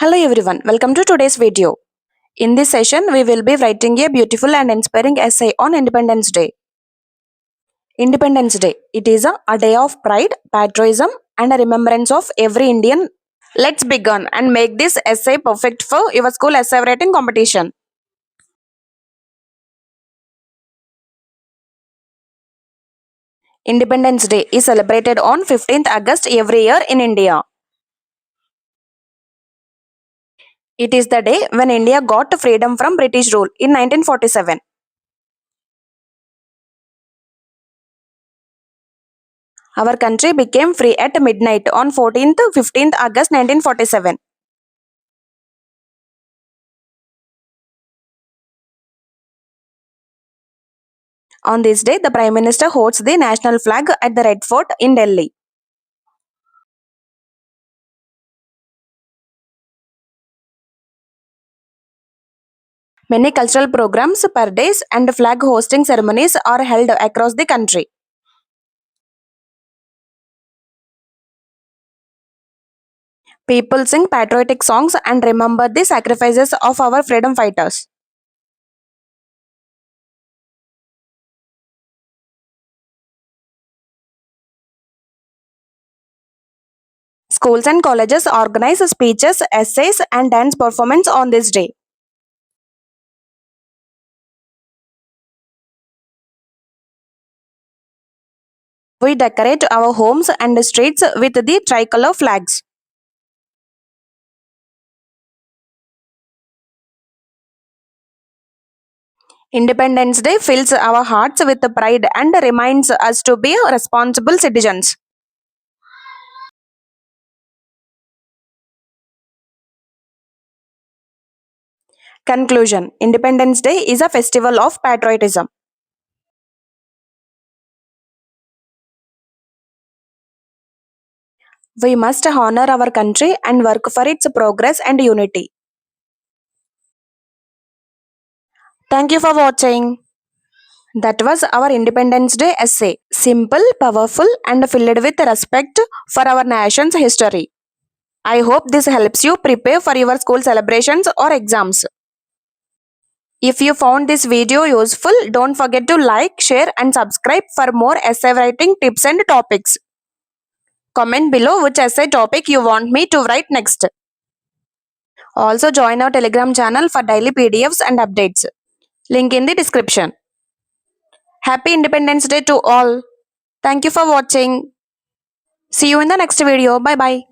Hello everyone, welcome to today's video. In this session, we will be writing a beautiful and inspiring essay on Independence Day. Independence Day, it is a day of pride, patriotism and a remembrance of every Indian. Let's begin and make this essay perfect for your school essay writing competition. Independence Day is celebrated on 15th August every year in India. It is the day when India got freedom from British rule in 1947. Our country became free at midnight on 14th 15th August 1947. On this day, the Prime Minister holds the national flag at the Red Fort in Delhi. Many cultural programs, parades, and flag hosting ceremonies are held across the country. People sing patriotic songs and remember the sacrifices of our freedom fighters. Schools and colleges organize speeches, essays, and dance performance on this day. We decorate our homes and streets with the tricolor flags. Independence Day fills our hearts with pride and reminds us to be responsible citizens. Conclusion: Independence Day is a festival of patriotism. We must honor our country and work for its progress and unity. Thank you for watching. That was our Independence Day essay. Simple, powerful, and filled with respect for our nation's history. I hope this helps you prepare for your school celebrations or exams. If you found this video useful, don't forget to like, share, and subscribe for more essay writing tips and topics. Comment below which essay topic you want me to write next. Also join our Telegram channel for daily PDFs and updates. Link in the description. Happy Independence Day to all. Thank you for watching. See you in the next video. Bye bye.